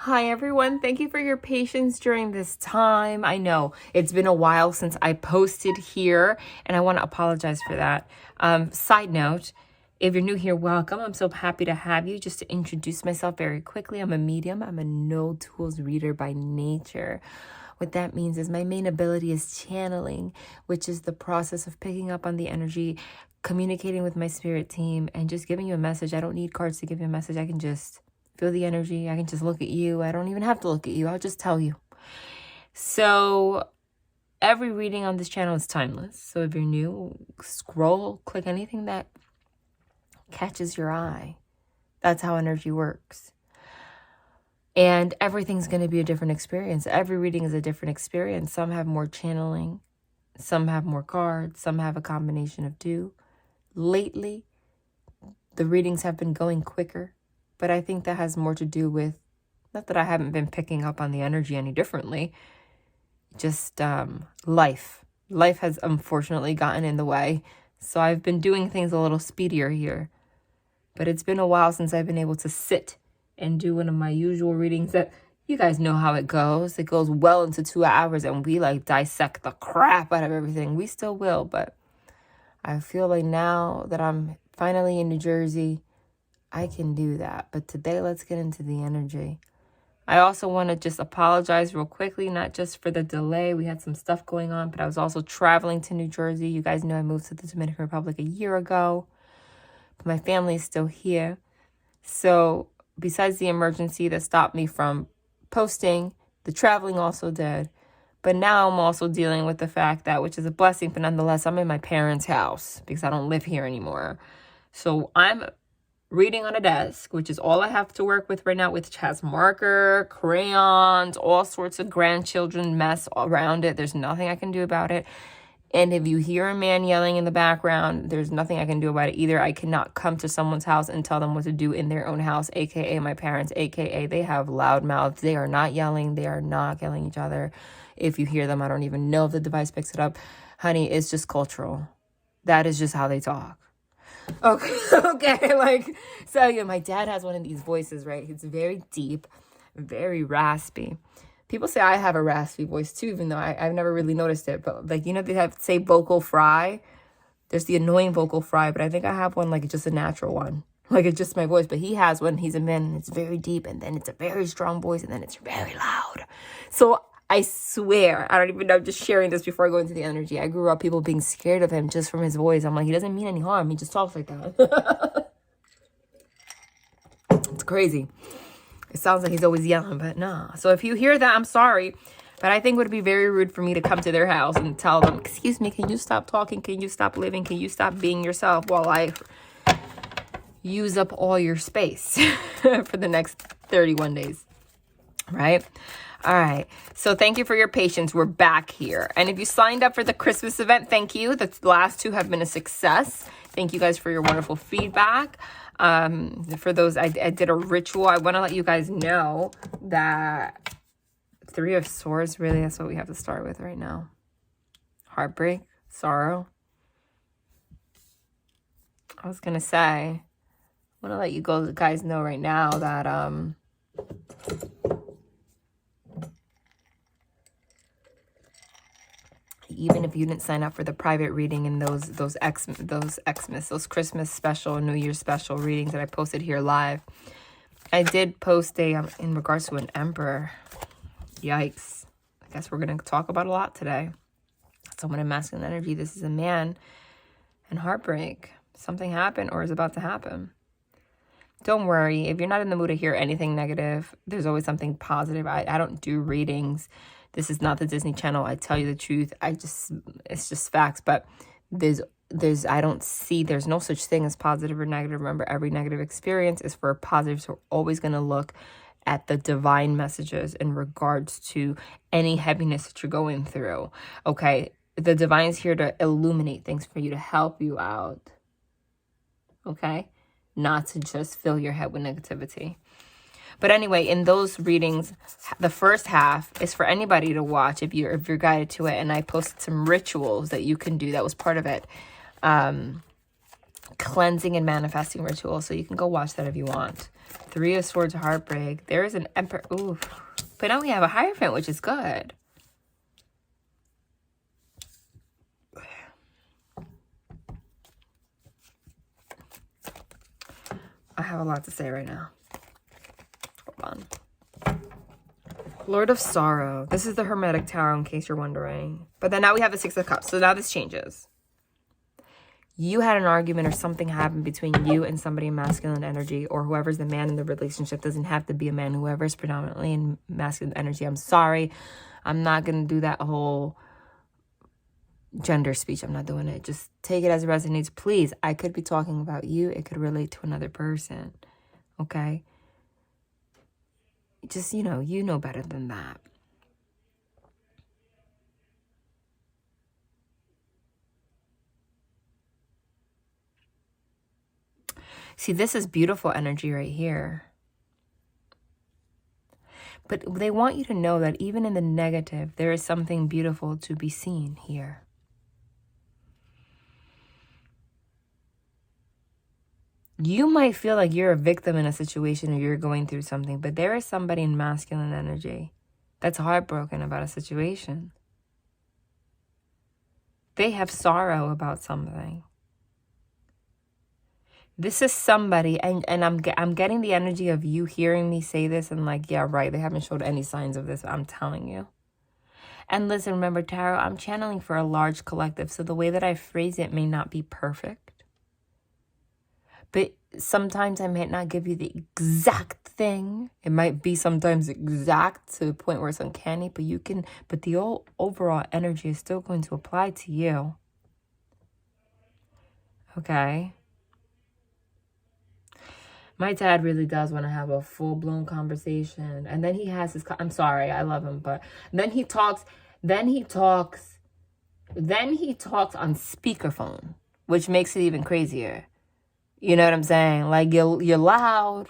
Hi, everyone. Thank you for your patience during this time. I know it's been a while since I posted here, and I want to apologize for that. Side note, if you're new here, welcome. I'm so happy to have you. Just to introduce myself very quickly, I'm a medium. I'm a no tools reader by nature. What that means is my main ability is channeling, which is the process of picking up on the energy, communicating with my spirit team, and just giving you a message. I don't need cards to give you a message. I can just feel the energy. I can just look at you. I don't even have to look at you. I'll just tell you. So every reading on this channel is timeless. So if you're new, scroll, click anything that catches your eye. That's how energy works. And everything's going to be a different experience. Every reading is a different experience. Some have more channeling. Some have more cards. Some have a combination of two. Lately, the readings have been going quicker. But I think that has more to do with, not that I haven't been picking up on the energy any differently, just life. Life has unfortunately gotten in the way. So I've been doing things a little speedier here. But it's been a while since I've been able to sit and do one of my usual readings that you guys know how it goes. It goes well into 2 hours and we like dissect the crap out of everything. We still will, but I feel like now that I'm finally in New Jersey, I can do that. But today, let's get into the energy. I also want to just apologize real quickly, not just for the delay. We had some stuff going on, but I was also traveling to New Jersey. You guys know I moved to the Dominican Republic a year ago, but my family is still here. So besides the emergency that stopped me from posting, the traveling also did. But now I'm also dealing with the fact that, which is a blessing, but nonetheless, I'm in my parents' house because I don't live here anymore. So I'm reading on a desk, which is all I have to work with right now, which has marker, crayons, all sorts of grandchildren mess around it. There's nothing I can do about it. And if you hear a man yelling in the background, there's nothing I can do about it either. I cannot come to someone's house and tell them what to do in their own house, aka my parents, aka they have loud mouths. They are not yelling. They are not killing each other. If you hear them, I don't even know if the device picks it up. Honey, it's just cultural. That is just how they talk. Okay, like, so yeah, my dad has one of these voices, right? It's very deep, very raspy. People say I have a raspy voice too, even though I've never really noticed it. But like, they have say vocal fry. There's the annoying vocal fry, but I think I have one like just a natural one. Like it's just my voice, but he has one. He's a man and it's very deep, and then it's a very strong voice, and then it's very loud. So I swear, I don't even know, I'm just sharing this before I go into the energy. I grew up people being scared of him just from his voice. I'm like, he doesn't mean any harm. He just talks like that. It's crazy. It sounds like he's always yelling, but no. So if you hear that, I'm sorry. But I think it would be very rude for me to come to their house and tell them, excuse me, can you stop talking? Can you stop living? Can you stop being yourself while I use up all your space for the next 31 days, right? All right. So thank you for your patience. We're back here. And if you signed up for the Christmas event, thank you. The last two have been a success. Thank you guys for your wonderful feedback. For those, I did a ritual. I want to let you guys know that Three of Swords, really, that's what we have to start with right now. Heartbreak, sorrow. I was going to say, I want to let you guys know right now that, even if you didn't sign up for the private reading and those Xmas, those Christmas special, New Year's special readings that I posted here live, I did post a, in regards to an emperor. Yikes. I guess we're going to talk about a lot today. Someone in masculine energy. This is a man and heartbreak. Something happened or is about to happen. Don't worry. If you're not in the mood to hear anything negative, there's always something positive. I don't do readings. This is not the Disney Channel. I tell you the truth. It's just facts. But there's no such thing as positive or negative. Remember, every negative experience is for a positive. So we're always going to look at the divine messages in regards to any heaviness that you're going through. Okay. The divine is here to illuminate things for you, to help you out. Okay. Not to just fill your head with negativity. But anyway, in those readings, the first half is for anybody to watch if you're guided to it. And I posted some rituals that you can do. That was part of it. cleansing and manifesting ritual. So you can go watch that if you want. 3 of Swords, heartbreak. There is an Emperor. Ooh. But now we have a Hierophant, which is good. I have a lot to say right now. Hold on. Lord of Sorrow. This is the Hermetic Tarot, in case you're wondering. But then now we have the 6 of Cups. So now this changes. You had an argument or something happened between you and somebody in masculine energy, or whoever's the man in the relationship. Doesn't have to be a man. Whoever's predominantly in masculine energy. I'm sorry. I'm not going to do that whole gender speech. I'm not doing it. Just take it as it resonates. Please. I could be talking about you. It could relate to another person. Okay? Just, you know better than that. See, this is beautiful energy right here. But they want you to know that even in the negative, there is something beautiful to be seen here. You might feel like you're a victim in a situation or you're going through something, but there is somebody in masculine energy that's heartbroken about a situation. They have sorrow about something. This is somebody, and I'm getting the energy of you hearing me say this and like, yeah, right, they haven't showed any signs of this, I'm telling you. And listen, remember, tarot, I'm channeling for a large collective, so the way that I phrase it may not be perfect. But sometimes I might not give you the exact thing. It might be sometimes exact to the point where it's uncanny, but the overall energy is still going to apply to you. Okay? My dad really does want to have a full-blown conversation. And then he has his, I'm sorry, I love him, but then he talks on speakerphone, which makes it even crazier. You know what I'm saying? Like, you're loud.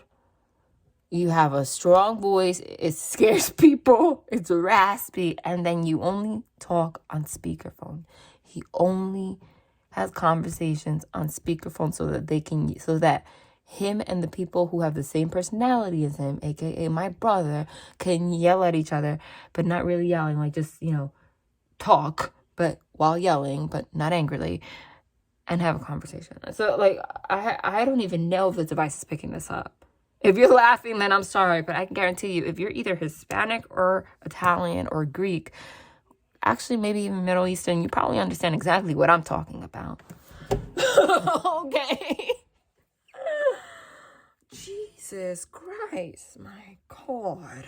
You have a strong voice. It scares people. It's raspy. And then you only talk on speakerphone. He only has conversations on speakerphone so that him and the people who have the same personality as him, aka my brother, can yell at each other, but not really yelling, like just, talk, but while yelling, but not angrily, and have a conversation. So, like, I don't even know if the device is picking this up. If you're laughing, then I'm sorry, but I can guarantee you, if you're either Hispanic or Italian or Greek, actually maybe even Middle Eastern, you probably understand exactly what I'm talking about. Okay. Jesus Christ, my God.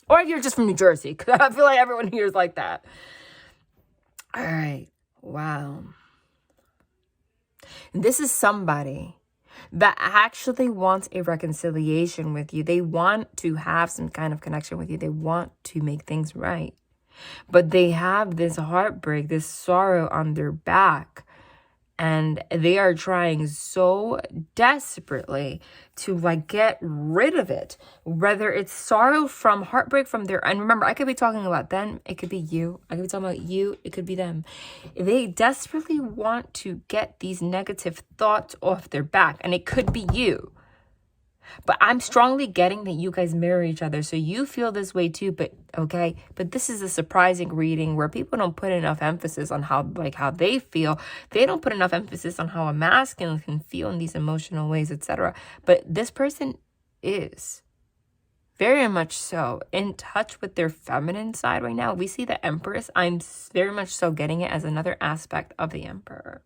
Or if you're just from New Jersey, because I feel like everyone here is like that. All right. Wow. And this is somebody that actually wants a reconciliation with you. They want to have some kind of connection with you. They want to make things right. But they have this heartbreak, this sorrow on their back. And they are trying so desperately to like get rid of it. Whether it's sorrow from heartbreak from their, and remember, I could be talking about them. It could be you. I could be talking about you. It could be them. They desperately want to get these negative thoughts off their back. And it could be you. But I'm strongly getting that you guys mirror each other. So you feel this way too, but okay. But this is a surprising reading where people don't put enough emphasis on how they feel. They don't put enough emphasis on how a masculine can feel in these emotional ways, etc. But this person is very much so in touch with their feminine side right now. We see the Empress. I'm very much so getting it as another aspect of the Emperor.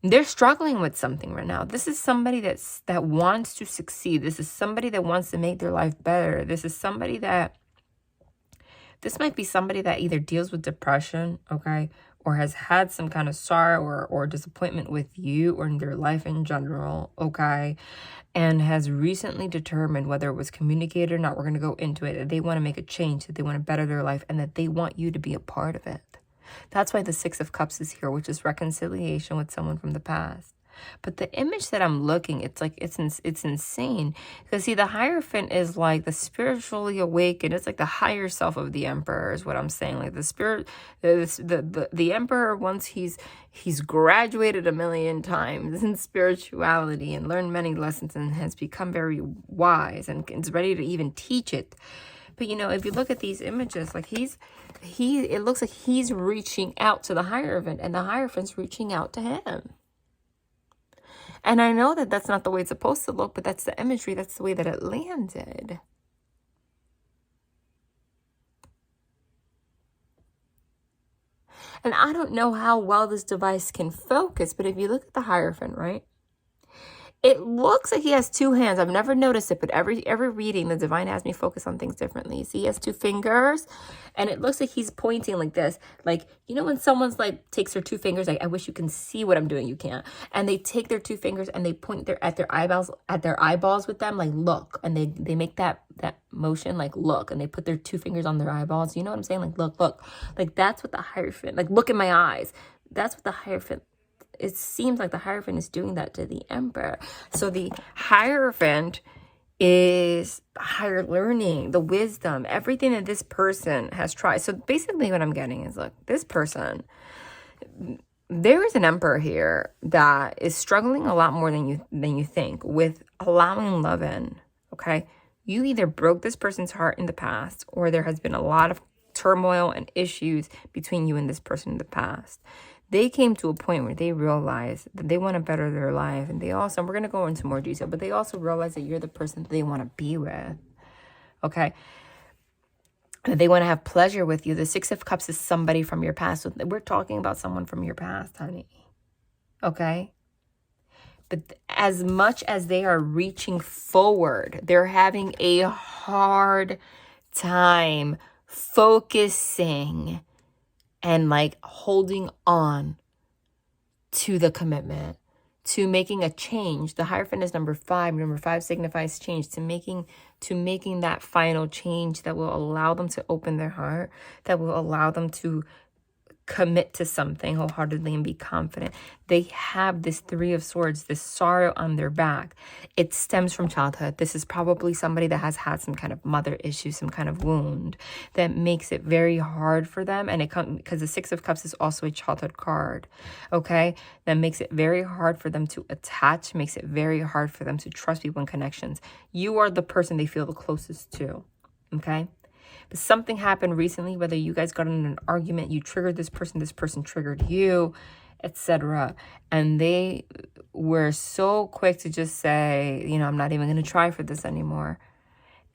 They're struggling with something right now. This is somebody that wants to succeed. This is somebody that wants to make their life better. This might be somebody that either deals with depression, okay, or has had some kind of sorrow or disappointment with you or in their life in general, okay, and has recently determined whether it was communicated or not. We're going to go into it. That they want to make a change, that they want to better their life, and that they want you to be a part of it. That's why the 6 of Cups is here, which is reconciliation with someone from the past. But the image that I'm looking, it's like, it's insane. Because see, the Hierophant is like the spiritually awakened. It's like the higher self of the Emperor is what I'm saying. Like the spirit, the Emperor, once he's graduated a million times in spirituality and learned many lessons and has become very wise and is ready to even teach it. But you know, if you look at these images, like it looks like he's reaching out to the Hierophant and the Hierophant's reaching out to him. And I know that that's not the way it's supposed to look, but that's the imagery. That's the way that it landed. And I don't know how well this device can focus, but if you look at the Hierophant, right? It looks like he has two hands. I've never noticed it, but every reading, the divine has me focus on things differently. See, he has two fingers, and it looks like he's pointing like this. Like, you know when someone's like takes their two fingers, like, I wish you can see what I'm doing, you can't. And they take their two fingers and they point at their eyeballs with them, like look. And they make that motion, like look, and they put their two fingers on their eyeballs. You know what I'm saying? Like look. Like that's what the Hierophant, like look in my eyes. That's what the Hierophant, it seems like the Hierophant is doing that to the Emperor. So the Hierophant is higher learning, the wisdom, everything that this person has tried. So basically what I'm getting is, look, this person, there is an Emperor here that is struggling a lot more than you think with allowing love in, okay? You either broke this person's heart in the past, or there has been a lot of turmoil and issues between you and this person in the past. They came to a point where they realized that they want to better their life. And they also, we're going to go into more detail, but they also realize that you're the person that they want to be with. Okay. They want to have pleasure with you. The Six of Cups is somebody from your past. So we're talking about someone from your past, honey. Okay. But as much as they are reaching forward, they're having a hard time focusing and like holding on to the commitment, to making a change. The Hierophant is number 5. Number 5 signifies change, to making that final change that will allow them to open their heart, that will allow them to commit to something wholeheartedly and be confident. They have this 3 of Swords, this sorrow on their back. It stems from childhood. This is probably somebody that has had some kind of mother issue, some kind of wound that makes it very hard for them. And it comes because the 6 of Cups is also a childhood card. Okay, that makes it very hard for them to attach, makes it very hard for them to trust people and connections. You are the person they feel the closest to. Okay. But something happened recently, whether you guys got in an argument, you triggered this person triggered you, etc. And they were so quick to just say, you know, I'm not even going to try for this anymore.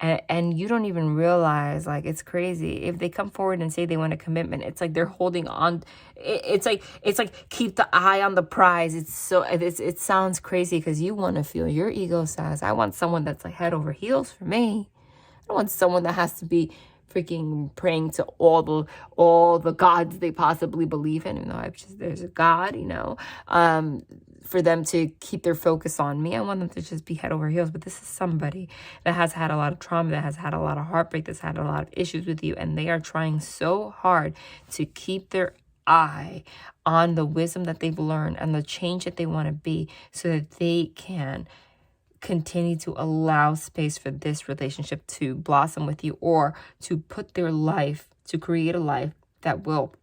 And you don't even realize, like, it's crazy. If they come forward and say they want a commitment, it's like they're holding on. It's like keep the eye on the prize. It sounds crazy because you want to feel, your ego says, I want someone that's like head over heels for me. I don't want someone that has to be freaking praying to all the gods they possibly believe in. Even though there's a God, you know, for them to keep their focus on me. I want them to just be head over heels. But this is somebody that has had a lot of trauma, that has had a lot of heartbreak, that's had a lot of issues with you. And they are trying so hard to keep their eye on the wisdom that they've learned and the change that they want to be, so that they can continue to allow space for this relationship to blossom with you, or to put their life, to create a life that will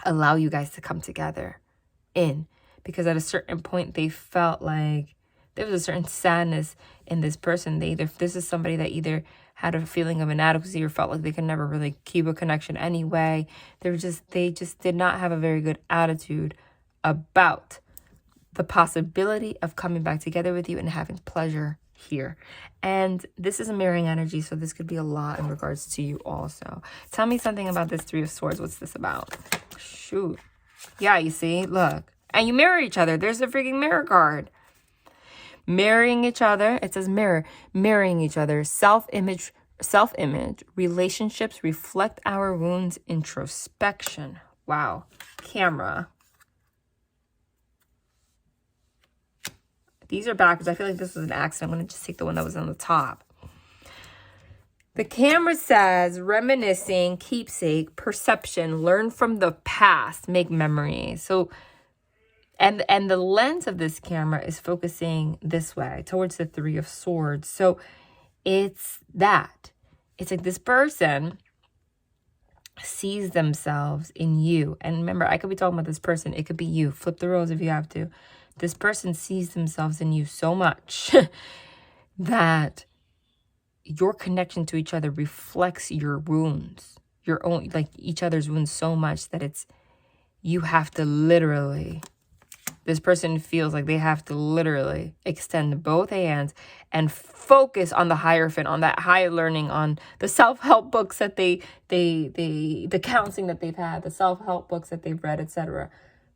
allow you guys to come together in. Because at a certain point, they felt like there was a certain sadness in this person. This is somebody that either had a feeling of inadequacy or felt like they could never really keep a connection anyway. They just did not have a very good attitude about the possibility of coming back together with you and having pleasure here. And this is a mirroring energy, so this could be a lot in regards to you also. Tell me something about this 3 of Swords. What's this about? Shoot. Yeah, you see? Look. And you mirror each other. There's a freaking mirror card. Mirroring each other. It says mirror. Mirroring each other. Self-image. Relationships reflect our wounds. Introspection. Wow. Camera. These are backwards. I feel like this was an accident. I'm going to just take the one that was on the top. The camera says reminiscing, keepsake, perception, learn from the past, make memories. So And the lens of this camera is focusing this way towards the Three of Swords. So it's that. It's like this person sees themselves in you. And remember, I could be talking about this person. It could be you. Flip the roles if you have to. This person sees themselves in you so much that your connection to each other reflects your wounds, your own, like each other's wounds so much that it's, you have to literally, this person feels like they have to literally extend both hands and focus on the Hierophant, on that high learning, on the self-help books that the counseling that they've had, the self-help books that they've read, etc.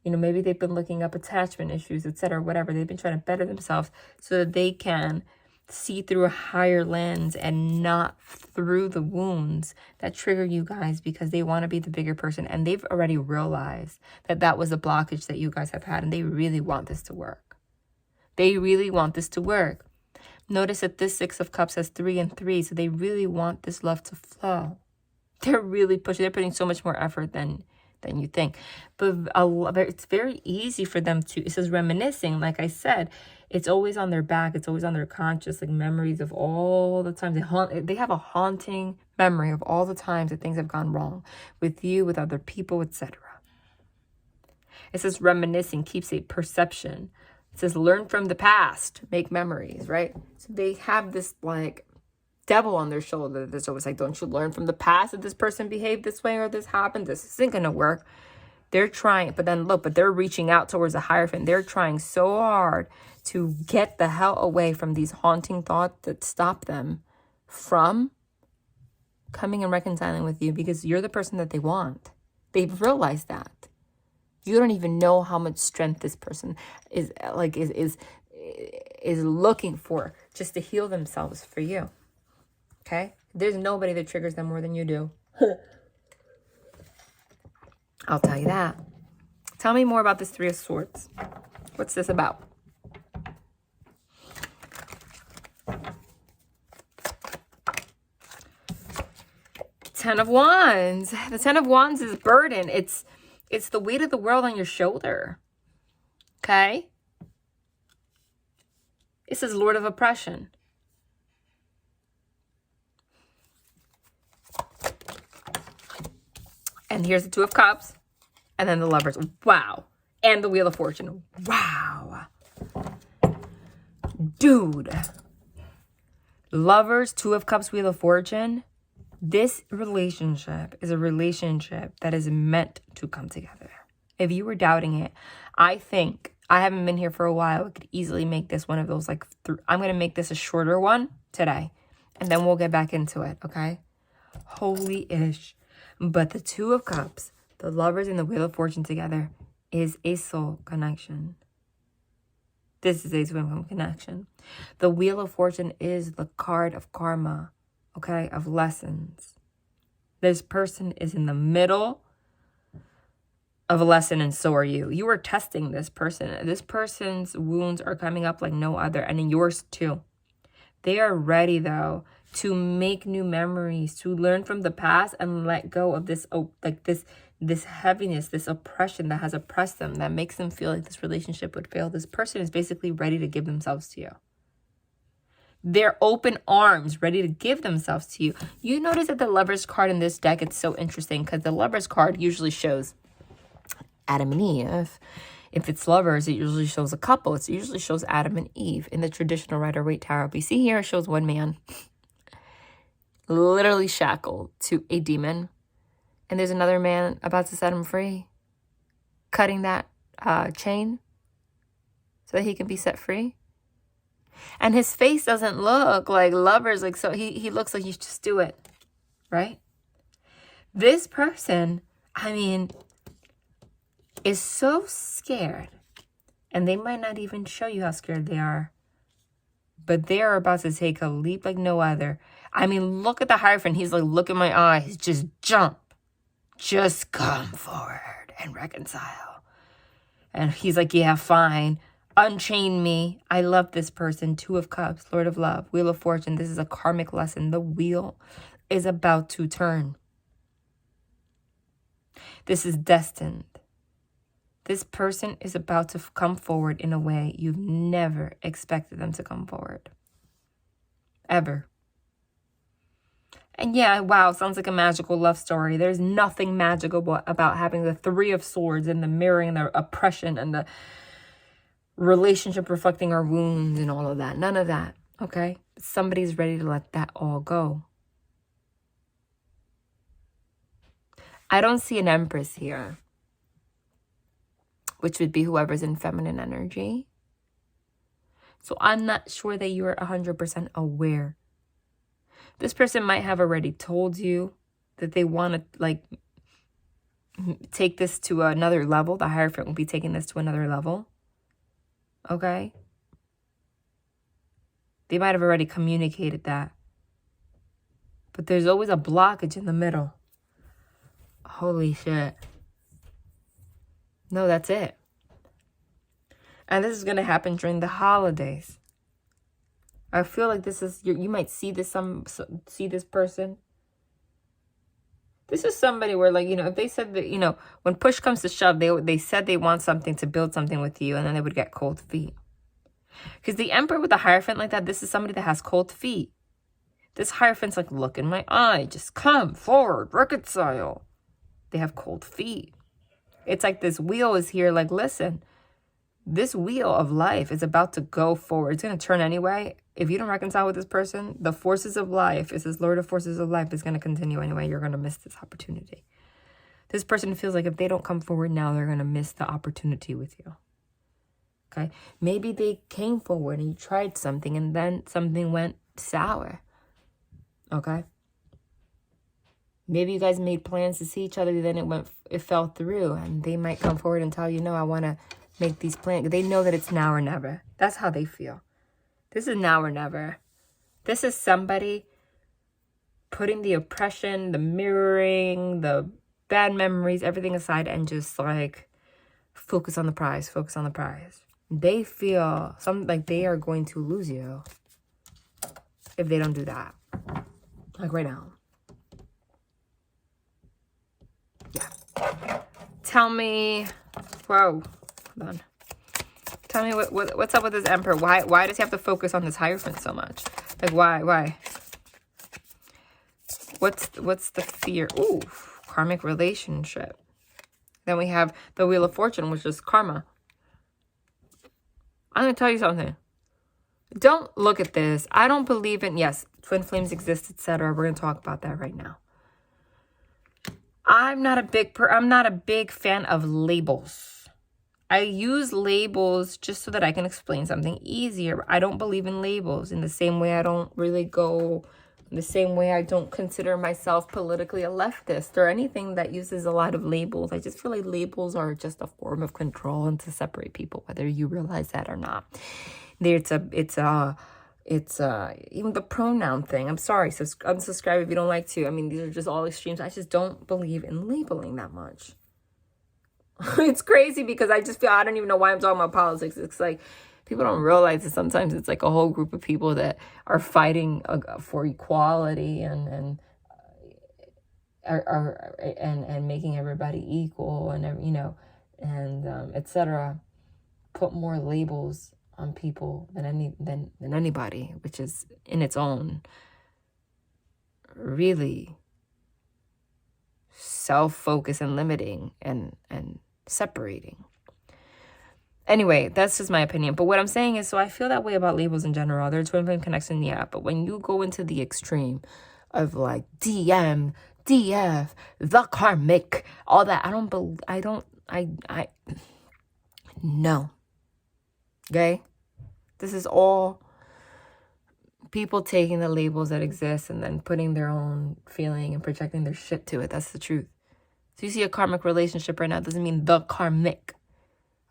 You know, maybe they've been looking up attachment issues, etc., whatever. They've been trying to better themselves so that they can see through a higher lens and not through the wounds that trigger you guys, because they want to be the bigger person. And they've already realized that that was a blockage that you guys have had, and they really want this to work. They really want this to work. Notice that this Six of Cups has 3 and 3, so they really want this love to flow. They're really pushing. They're putting so much more effort than you think. But it's very easy for them to, it says reminiscing, like I said, it's always on their back. It's always on their conscious, like memories of all the times they have a haunting memory of all the times that things have gone wrong with you, with other people, etc. It says reminiscing keeps a perception. It says learn from the past, make memories, right? So they have this like devil on their shoulder that's always like, don't you learn from the past that this person behaved this way or this happened? This isn't going to work. They're trying, but then look, but they're reaching out towards the Hierophant. They're trying so hard to get the hell away from these haunting thoughts that stop them from coming and reconciling with you, because you're the person that they want. They've realized that. You don't even know how much strength this person is like is looking for just to heal themselves for you. Okay? There's nobody that triggers them more than you do. I'll tell you that. Tell me more about this Three of Swords. What's this about? Ten of Wands. The Ten of Wands is burden. It's the weight of the world on your shoulder. Okay? It says Lord of Oppression. And here's the Two of Cups. And then the Lovers. Wow. And the Wheel of Fortune. Wow. Dude. Lovers, Two of Cups, Wheel of Fortune. This relationship is a relationship that is meant to come together. If you were doubting it, I think, I haven't been here for a while, I could easily make this one of those, like, I'm going to make this a shorter one today. And then we'll get back into it, okay? Holy-ish. But the Two of Cups, the Lovers, and the Wheel of Fortune together is a soul connection. This is a twin flame connection. The Wheel of Fortune is the card of karma, okay, of lessons. This person is in the middle of a lesson, and so are you. You are testing this person. This person's wounds are coming up like no other, and yours too. They are ready, though, to make new memories, to learn from the past and let go of this, like this heaviness, this oppression that has oppressed them, that makes them feel like this relationship would fail. This person is basically ready to give themselves to you. They're open arms, ready to give themselves to you. You notice that the Lover's card in this deck, it's so interesting because the Lover's card usually shows Adam and Eve. If it's lovers, it usually shows a couple. It usually shows Adam and Eve in the traditional Rider-Waite Tarot. But you see here, it shows one man literally shackled to a demon. And there's another man about to set him free, cutting that chain so that he can be set free. And his face doesn't look like lovers, like, so he looks like you just do it, right? This person, I mean, is so scared, and they might not even show you how scared they are, but they are about to take a leap like no other. I mean, look at the Hierophant. He's like, look at my eyes, just jump, just come forward and reconcile. And he's like, yeah, fine. Unchain me. I love this person. Two of Cups, Lord of Love, Wheel of Fortune. This is a karmic lesson. The wheel is about to turn. This is destined. This person is about to come forward in a way you've never expected them to come forward. Ever. And yeah, wow, sounds like a magical love story. There's nothing magical about having the Three of Swords and the mirroring and the oppression and the relationship reflecting our wounds and all of that. None of that, okay? Somebody's ready to let that all go. I don't see an Empress here, which would be whoever's in feminine energy. So I'm not sure that you are 100% aware. This person might have already told you that they want to, like, take this to another level. The Hierophant will be taking this to another level. Okay? They might have already communicated that. But there's always a blockage in the middle. Holy shit. No, that's it. And this is going to happen during the holidays. I feel like this is, you might see this, see this person. This is somebody where, like, you know, if they said that, you know, when push comes to shove, they said they want something to build something with you, and then they would get cold feet. Because the Emperor with the Hierophant like that, this is somebody that has cold feet. This Hierophant's like, look in my eye, just come forward, reconcile. They have cold feet. It's like this wheel is here, like, listen, this wheel of life is about to go forward. It's going to turn anyway. If you don't reconcile with this person, the forces of life, is this Lord of Forces of Life, is going to continue anyway. You're going to miss this opportunity. This person feels like if they don't come forward now, they're going to miss the opportunity with you. Okay? Maybe they came forward and you tried something and then something went sour. Okay? Maybe you guys made plans to see each other, then it fell through, and they might come forward and tell you, no, I want to make these plans. They know that it's now or never. That's how they feel. This is now or never. This is somebody putting the oppression, the mirroring, the bad memories, everything aside, and just like focus on the prize, focus on the prize. They feel like they are going to lose you if they don't do that. Like right now. Yeah. Tell me, whoa, hold on. Tell me what's up with this Emperor. Why does he have to focus on this Hierophant so much? Like, why? What's the fear? Ooh, karmic relationship. Then we have the Wheel of Fortune, which is karma. I'm going to tell you something. Don't look at this. I don't believe in, yes, twin flames exist, etc. We're going to talk about that right now. I'm not a big fan of labels. I use labels just so that I can explain something easier. I don't believe in labels. In the same way I don't really go, in the same way I don't consider myself politically a leftist or anything that uses a lot of labels. I just feel like labels are just a form of control and to separate people, whether you realize that or not. It's even the pronoun thing. I'm sorry, so unsubscribe if you don't like to. I mean, these are just all extremes. I just don't believe in labeling that much. It's crazy because I just feel, I don't even know why I'm talking about politics. It's like people don't realize that sometimes it's like a whole group of people that are fighting for equality and making everybody equal and, you know, and etc. Put more labels on people than anybody, which is in its own really self-focused and limiting and separating. Anyway, that's just my opinion. But what I'm saying is, so I feel that way about labels in general. They're twin flame connection, yeah. But when you go into the extreme of like DM, DF, the karmic, all that, no. Okay? This is all people taking the labels that exist and then putting their own feeling and projecting their shit to it. That's the truth. So you see a karmic relationship right now, doesn't mean the karmic.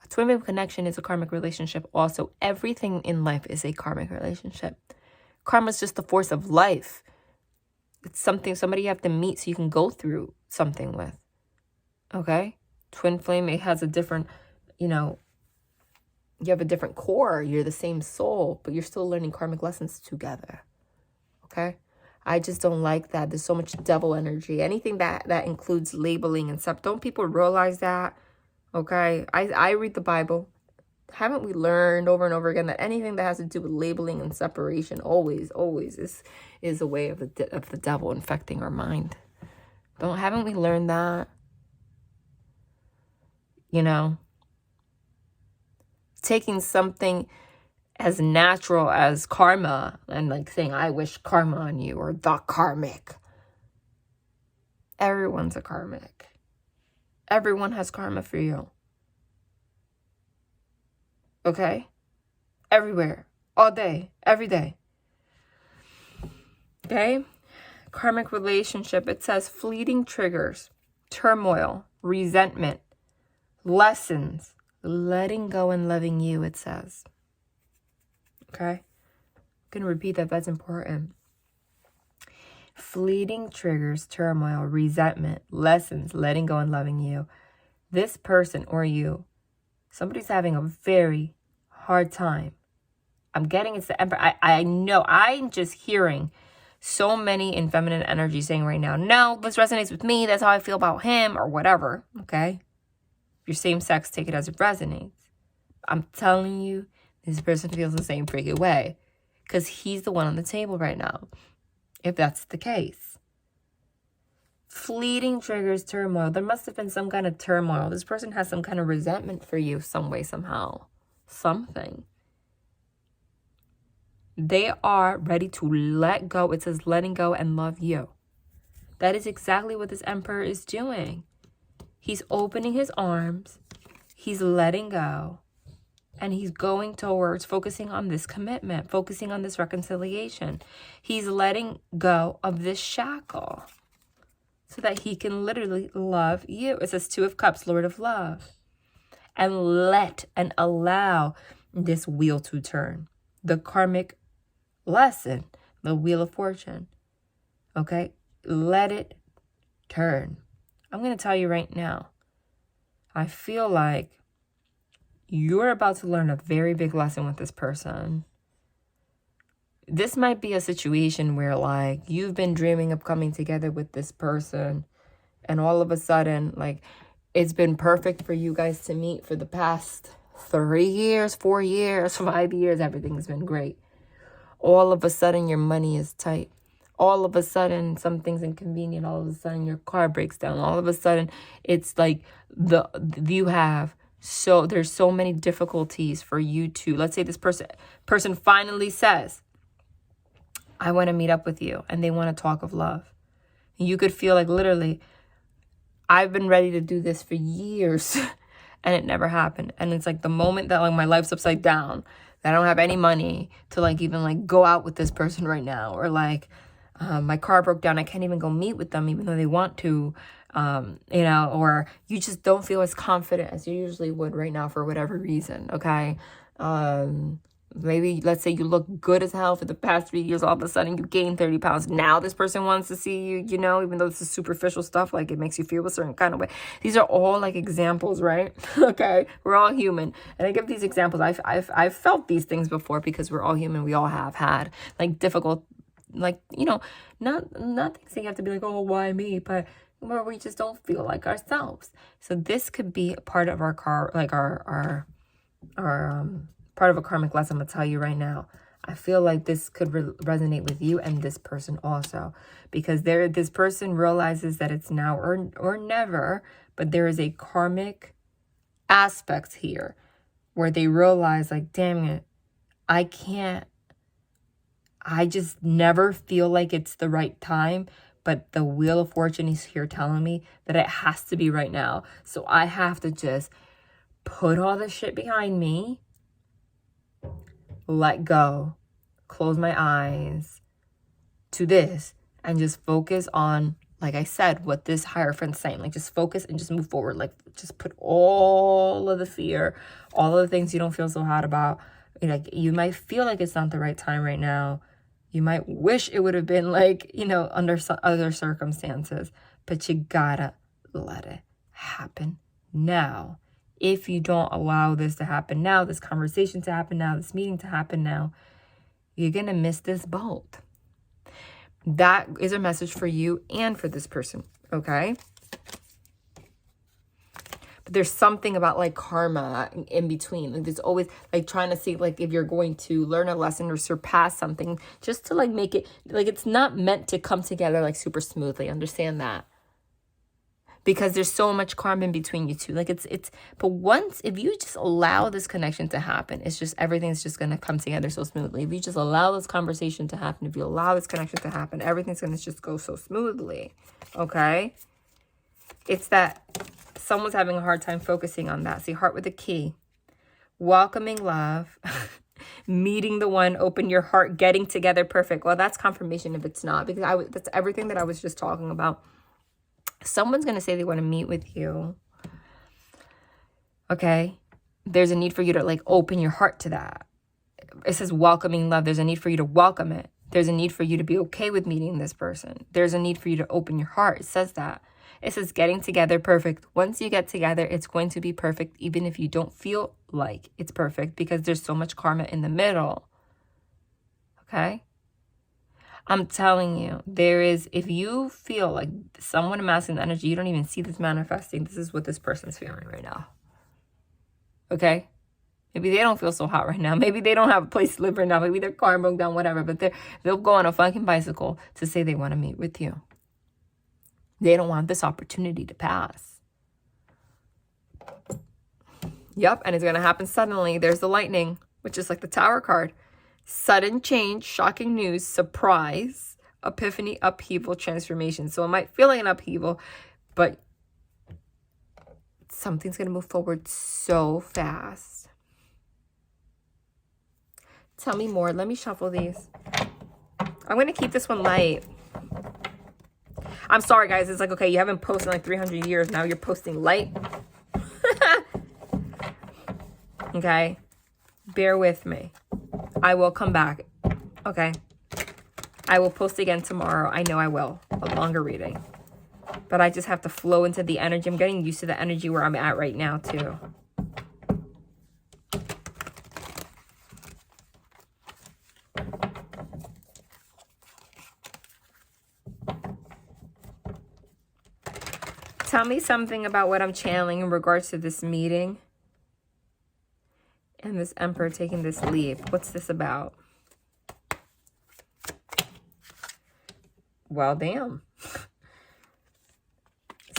A twin flame connection is a karmic relationship also. Everything in life is a karmic relationship. Karma is just the force of life. It's somebody you have to meet so you can go through something with. Okay? Twin flame, it has a different, you know, you have a different core. You're the same soul, but you're still learning karmic lessons together. Okay? I just don't like that. There's so much devil energy. Anything that includes labeling and stuff. Don't people realize that? Okay? I read the Bible. Haven't we learned over and over again that anything that has to do with labeling and separation always is a way of the devil infecting our mind? Haven't we learned that? You know, taking something as natural as karma and like saying, I wish karma on you, or the karmic. Everyone's a karmic. Everyone has karma for you. Okay? Everywhere. All day. Every day. Okay? Karmic relationship. It says fleeting triggers, turmoil, resentment, lessons, letting go and loving you, it says. Okay? I'm going to repeat that. That's important. Fleeting triggers, turmoil, resentment, lessons, letting go and loving you. This person or you, somebody's having a very hard time. I'm getting it's the Emperor. I know. I'm just hearing so many in feminine energy saying right now, no, this resonates with me. That's how I feel about him or whatever. Okay? If you're same sex, take it as it resonates. I'm telling you, this person feels the same freaking way because he's the one on the table right now. If that's the case. Fleeting triggers, turmoil. There must have been some kind of turmoil. This person has some kind of resentment for you some way, somehow. Something. They are ready to let go. It says letting go and love you. That is exactly what this Emperor is doing. He's opening his arms. He's letting go. And he's going towards focusing on this commitment, focusing on this reconciliation. He's letting go of this shackle so that he can literally love you. It says Two of Cups, Lord of Love. And let and allow this wheel to turn. The karmic lesson, the Wheel of Fortune. Okay? Let it turn. I'm going to tell you right now. I feel like you're about to learn a very big lesson with this person. This might be a situation where like you've been dreaming of coming together with this person and all of a sudden like it's been perfect for you guys to meet for the past 3 years, 4 years, 5 years. Everything's been great. All of a sudden your money is tight. All of a sudden something's inconvenient. All of a sudden your car breaks down. All of a sudden it's like there's so many difficulties for you to, let's say this person finally says, I want to meet up with you, and they want to talk of love. You could feel like literally, I've been ready to do this for years and it never happened. And it's like the moment that like my life's upside down, that I don't have any money to like even like go out with this person right now, or like my car broke down, I can't even go meet with them even though they want to. Or you just don't feel as confident as you usually would right now for whatever reason, okay? Maybe, let's say you look good as hell for the past 3 years, all of a sudden you gain 30 pounds. Now this person wants to see you, even though this is superficial stuff, like it makes you feel a certain kind of way. These are all like examples, right? Okay, we're all human. And I give these examples. I've felt these things before because we're all human. We all have had like difficult, like, not things that you have to be like, oh, why me? But where we just don't feel like ourselves. So this could be a part of our part of a karmic lesson. I'm gonna tell you right now. I feel like this could resonate with you and this person also, because this person realizes that it's now or never, but there is a karmic aspect here where they realize like, damn it, I just never feel like it's the right time. But the Wheel of Fortune is here telling me that it has to be right now. So I have to just put all the shit behind me, let go, close my eyes to this, and just focus on, like I said, what this Hierophant's saying. Like just focus and just move forward. Like just put all of the fear, all of the things you don't feel so hot about. Like you might feel like it's not the right time right now. You might wish it would have been like, under other circumstances, but you gotta let it happen now. If you don't allow this to happen now, this conversation to happen now, this meeting to happen now, you're gonna miss this boat. That is a message for you and for this person, okay? But there's something about like karma in between. Like there's always like trying to see like if you're going to learn a lesson or surpass something, just to like make it like it's not meant to come together like super smoothly. Understand that? Because there's so much karma in between you two. Like it's but once, if you just allow this connection to happen, it's just, everything's just going to come together so smoothly. If you just allow this conversation to happen, if you allow this connection to happen, everything's going to just go so smoothly. Okay? It's that someone's having a hard time focusing on that. See, heart with a key. Welcoming love. Meeting the one, open your heart, getting together, perfect. Well, that's confirmation if it's not, because that's everything that I was just talking about. Someone's going to say they want to meet with you. Okay? There's a need for you to like open your heart to that. It says welcoming love. There's a need for you to welcome it. There's a need for you to be okay with meeting this person. There's a need for you to open your heart. It says that. It says getting together, perfect. Once you get together, it's going to be perfect, even if you don't feel like it's perfect, because there's so much karma in the middle. Okay? I'm telling you, there is, if you feel like someone masculine energy, you don't even see this manifesting. This is what this person's feeling right now. Okay? Maybe they don't feel so hot right now. Maybe they don't have a place to live right now. Maybe their car broke down, whatever. But they'll go on a fucking bicycle to say they want to meet with you. They don't want this opportunity to pass. Yep, and it's going to happen suddenly. There's the lightning, which is like the Tower card. Sudden change, shocking news, surprise, epiphany, upheaval, transformation. So it might feel like an upheaval, but something's going to move forward so fast. Tell me more. Let me shuffle these. I'm going to keep this one light. I'm sorry, guys. It's like, okay, you haven't posted in like 300 years. Now you're posting light. Okay? Bear with me. I will come back. Okay? I will post again tomorrow. I know I will. A longer reading. But I just have to flow into the energy. I'm getting used to the energy where I'm at right now, too. Tell me something about what I'm channeling in regards to this meeting. And this Emperor taking this leap. What's this about? Well, damn.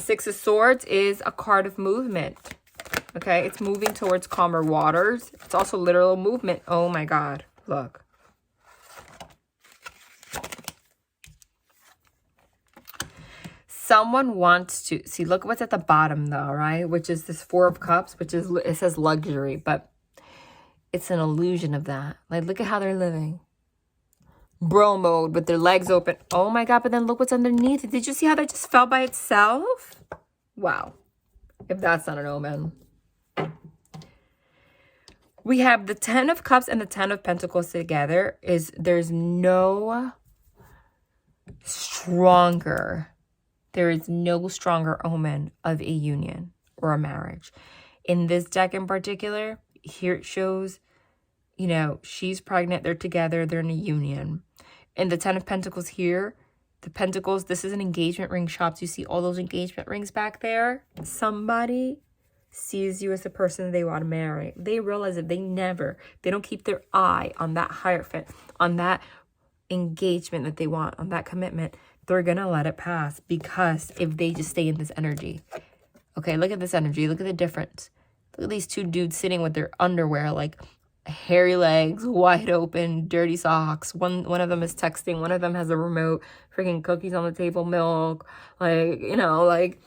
Six of Swords is a card of movement. Okay, it's moving towards calmer waters. It's also literal movement. Oh my God, look. Someone wants to, see, look what's at the bottom though, right? Which is this Four of Cups, which is, it says luxury, but it's an illusion of that. Like, look at how they're living. Bro mode with their legs open. Oh my God, but then look what's underneath it. Did you see how that just fell by itself? Wow. If that's not an omen. We have the 10 of Cups and the 10 of Pentacles together. There's no stronger omen of a union or a marriage. In this deck in particular, here it shows, you know, she's pregnant, they're together, they're in a union. And the 10 of Pentacles here, the Pentacles, this is an engagement ring shops. You see all those engagement rings back there? Somebody sees you as the person they want to marry. They realize that they don't keep their eye on that Hierophant, on that engagement that they want, on that commitment. They're going to let it pass, because if they just stay in this energy. Okay, look at this energy. Look at the difference. Look at these two dudes sitting with their underwear, like hairy legs, wide open, dirty socks. One of them is texting. One of them has a remote, freaking cookies on the table, milk, like, you know, like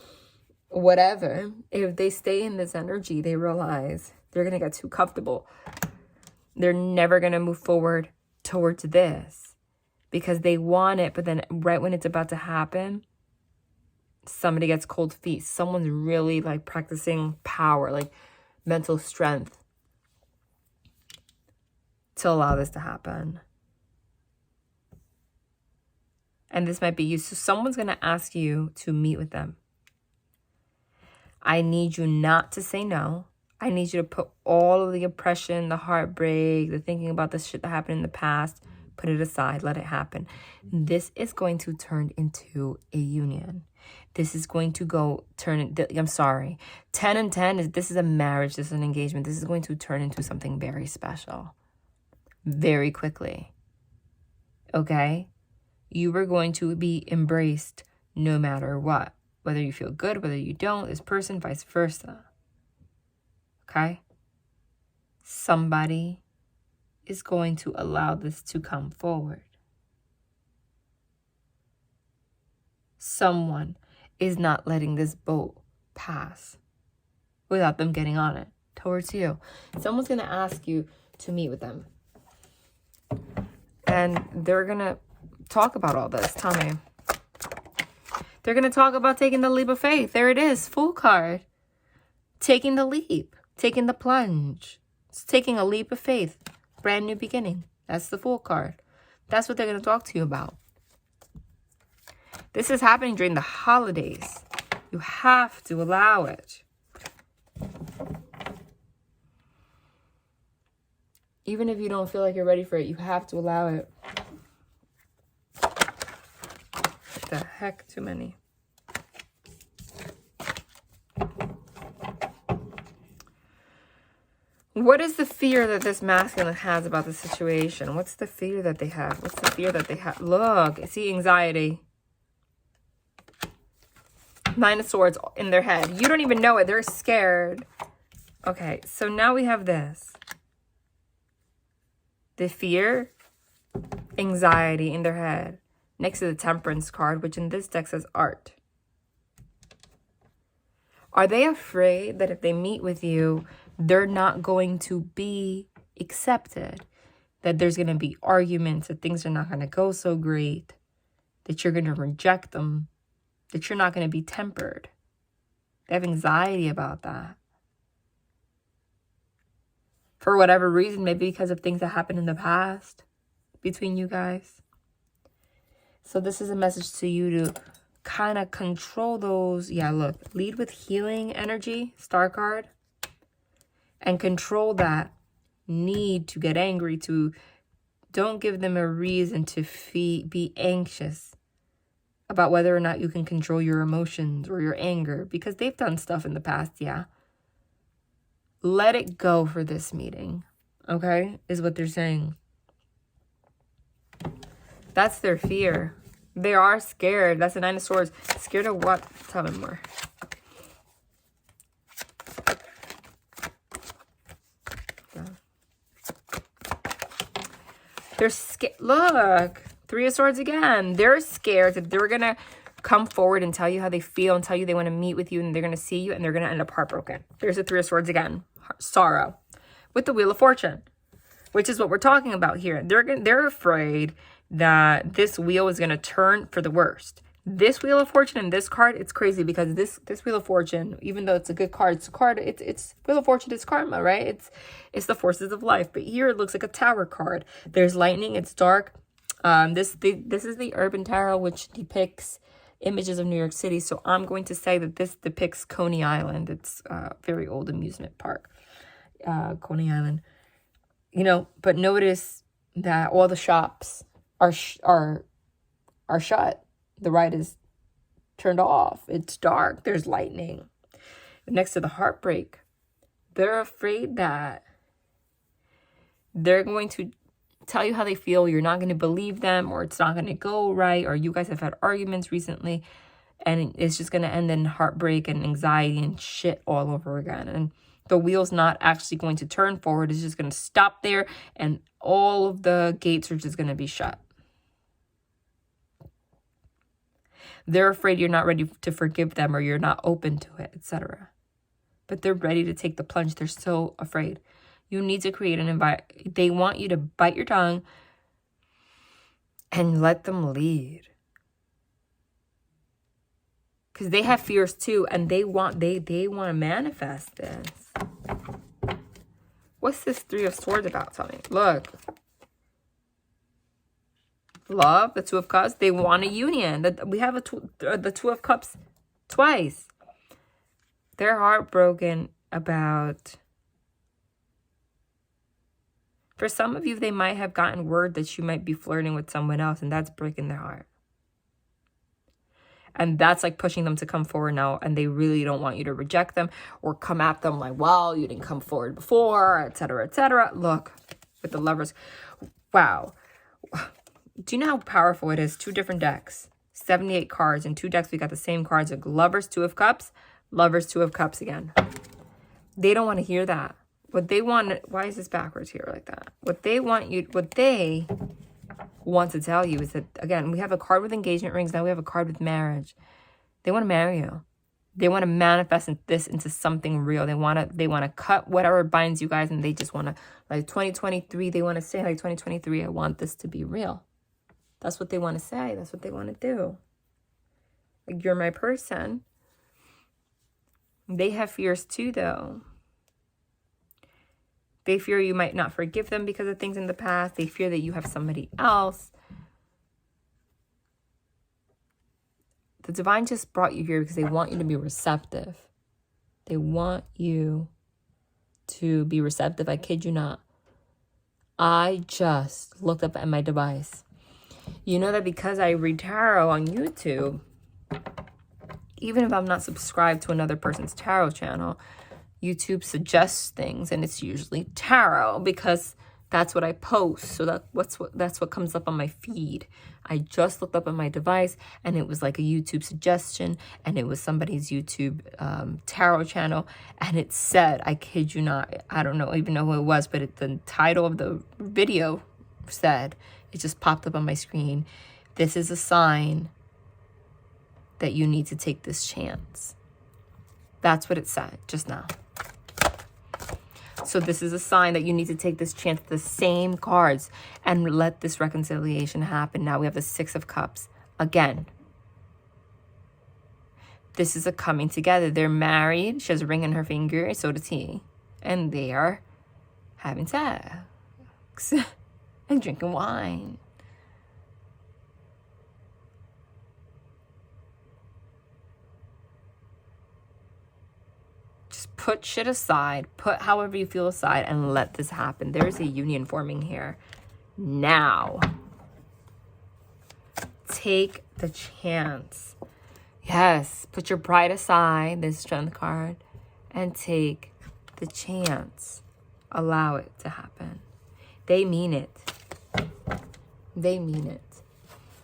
whatever. If they stay in this energy, they realize they're going to get too comfortable. They're never going to move forward towards this because they want it. But then right when it's about to happen, somebody gets cold feet. Someone's really like practicing power, like mental strength to allow this to happen. And this might be you. So someone's going to ask you to meet with them. I need you not to say no. I need you to put all of the oppression, the heartbreak, the thinking about the shit that happened in the past, put it aside, let it happen. This is going to turn into a union. This is going to I'm sorry. 10 and 10 this is a marriage. This is an engagement. This is going to turn into something very special. Very quickly. Okay? You are going to be embraced no matter what. Whether you feel good, whether you don't, this person, vice versa. Okay? Somebody is going to allow this to come forward. Someone is not letting this boat pass without them getting on it towards you. Someone's going to ask you to meet with them. And they're going to talk about all this. Tell me. They're going to talk about taking the leap of faith. There it is. Fool card. Taking the leap. Taking the plunge. It's taking a leap of faith. Brand new beginning. That's the Fool card. That's what they're going to talk to you about. This is happening during the holidays. You have to allow it. Even if you don't feel like you're ready for it, you have to allow it. What the heck, too many. What is the fear that this masculine has about the situation? What's the fear that they have? What's the fear that they have? Look, see anxiety. 9 of Swords in their head. You don't even know it. They're scared. Okay, so now we have this. The fear, anxiety in their head. Next to the Temperance card, which in this deck says art. Are they afraid that if they meet with you, they're not going to be accepted? That there's going to be arguments, that things are not going to go so great, that you're going to reject them, that you're not going to be tempered. They have anxiety about that. For whatever reason, maybe because of things that happened in the past between you guys. So this is a message to you to kind of control those. Yeah, look, lead with healing energy, Star card. And control that need to get angry, to don't give them a reason to be anxious about whether or not you can control your emotions or your anger, because they've done stuff in the past, yeah. Let it go for this meeting, okay, is what they're saying. That's their fear. They are scared. That's the 9 of Swords. Scared of what? Tell me more. They're scared. Look, 3 of Swords again. They're scared that they're going to come forward and tell you how they feel and tell you they want to meet with you and they're going to see you and they're going to end up heartbroken. There's the 3 of Swords again. Sorrow. With the Wheel of Fortune, which is what we're talking about here. They're afraid that this wheel is going to turn for the worst. This Wheel of Fortune and this card, it's crazy because this Wheel of Fortune, even though it's a good card, it's Wheel of Fortune is karma, right? It's the forces of life. But here it looks like a Tower card. There's lightning, it's dark. This is the Urban Tarot, which depicts images of New York City. So I'm going to say that this depicts Coney Island. It's a very old amusement park, Coney Island. You know, but notice that all the shops are shut. The ride is turned off. It's dark. There's lightning. Next to the heartbreak, they're afraid that they're going to tell you how they feel. You're not going to believe them, or it's not going to go right, or you guys have had arguments recently, and it's just going to end in heartbreak and anxiety and shit all over again. And the wheel's not actually going to turn forward. It's just going to stop there, and all of the gates are just going to be shut. They're afraid you're not ready to forgive them, or you're not open to it, etc. But they're ready to take the plunge. They're so afraid. You need to create an environment. They want you to bite your tongue and let them lead. Because they have fears too, and they want to manifest this. What's this 3 of Swords about? Tell me. Look. Love, the 2 of Cups. They want a union. We have the 2 of Cups twice. They're heartbroken about For some of you, they might have gotten word that you might be flirting with someone else, and that's breaking their heart. And that's like pushing them to come forward now, and they really don't want you to reject them or come at them like, well, you didn't come forward before, etc., etc. Look, with the Lovers, wow. Do you know how powerful it is? 2 different decks, 78 cards. In 2 decks, we got the same cards, like Lovers, 2 of Cups, Lovers, 2 of Cups again. They don't want to hear that. What they want, why is this backwards here like that? What they want to tell you is that, again, we have a card with engagement rings. Now we have a card with marriage. They want to marry you. They want to manifest this into something real. They want to cut whatever binds you guys, and they just want to, like 2023, they want to say, like 2023, I want this to be real. That's what they want to say. That's what they want to do. Like, you're my person. They have fears too, though. They fear you might not forgive them because of things in the past. They fear that you have somebody else. The divine just brought you here because they want you to be receptive. They want you to be receptive. I kid you not. I just looked up at my device. You know that because I read tarot on YouTube, even if I'm not subscribed to another person's tarot channel, YouTube suggests things, and it's usually tarot because that's what I post. So that's what comes up on my feed. I just looked up on my device, and it was like a YouTube suggestion, and it was somebody's YouTube tarot channel, and it said, I kid you not, I don't even know who it was, but the title of the video said, it just popped up on my screen, this is a sign that you need to take this chance. That's what it said just now. So this is a sign that you need to take this chance, the same cards, and let this reconciliation happen. Now we have the 6 of Cups. Again, this is a coming together. They're married. She has a ring in her finger. So does he. And they are having sex and drinking wine. Put shit aside, put however you feel aside, and let this happen. There's a union forming here. Now, take the chance. Yes, put your pride aside, this Strength card, and take the chance. Allow it to happen. They mean it. They mean it.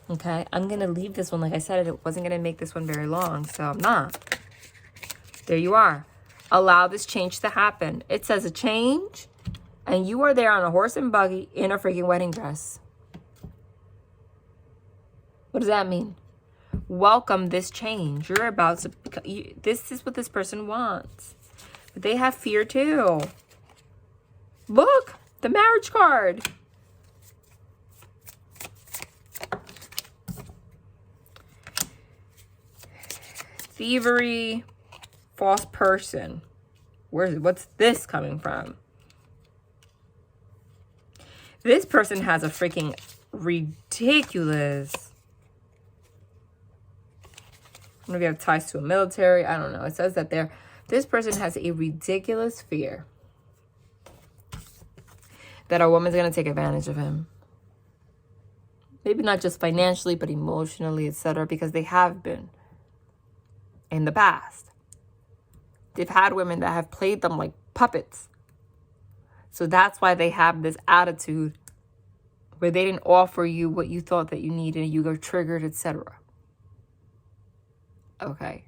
Okay, I'm going to leave this one. Like I said, it wasn't going to make this one very long, so I'm not. There you are. Allow this change to happen. It says a change, and you are there on a horse and buggy in a freaking wedding dress. What does that mean? Welcome this change. You're about to, this is what this person wants. But they have fear too. Look, the marriage card. Thievery. False person. What's this coming from? This person has a freaking ridiculous, maybe have ties to a military. I don't know. It says that this person has a ridiculous fear that a woman's going to take advantage of him. Maybe not just financially, but emotionally, etc. Because they have been in the past. They've had women that have played them like puppets. So that's why they have this attitude where they didn't offer you what you thought that you needed. You got triggered, etc. Okay.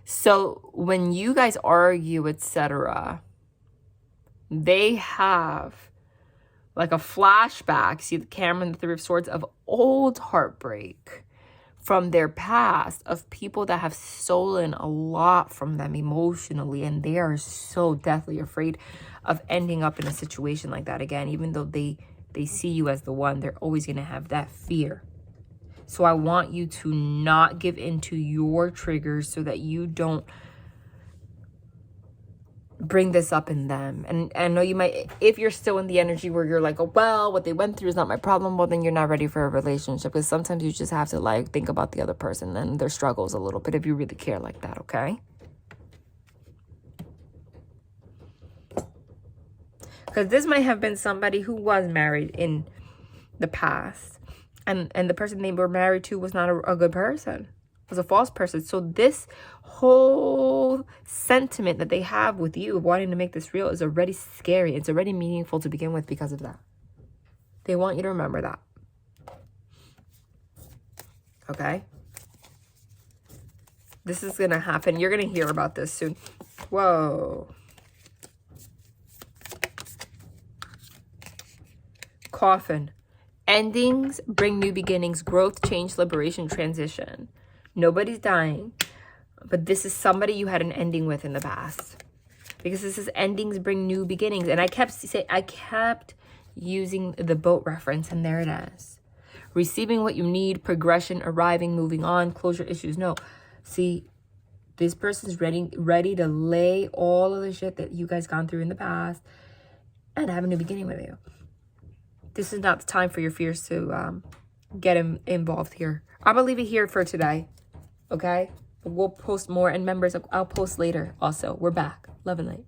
So when you guys argue, etc., they have like a flashback, see the camera and the 3 of Swords, of old heartbreak from their past, of people that have stolen a lot from them emotionally, and they are so deathly afraid of ending up in a situation like that again. Even though they see you as the one, they're always going to have that fear. So I want you to not give into your triggers so that you don't bring this up in them. And I know you might, if you're still in the energy where you're like, oh, well, what they went through is not my problem, well, then you're not ready for a relationship. Because sometimes you just have to like think about the other person and their struggles a little bit if you really care like that, okay? Because this might have been somebody who was married in the past. And the person they were married to was not a good person. Was a false person. So this whole sentiment that they have with you of wanting to make this real is already scary. It's already meaningful to begin with because of that. They want you to remember that. Okay? This is going to happen. You're going to hear about this soon. Whoa. Coffin. Endings bring new beginnings, growth, change, liberation, transition. Nobody's dying, but this is somebody you had an ending with in the past. Because this is endings bring new beginnings. And I kept using the boat reference, and there it is. Receiving what you need, progression, arriving, moving on, closure issues. No. See, this person's ready to lay all of the shit that you guys gone through in the past and have a new beginning with you. This is not the time for your fears to get involved here. I'm going to leave it here for today. Okay? We'll post more. And members, I'll post later also. We're back. Love and light.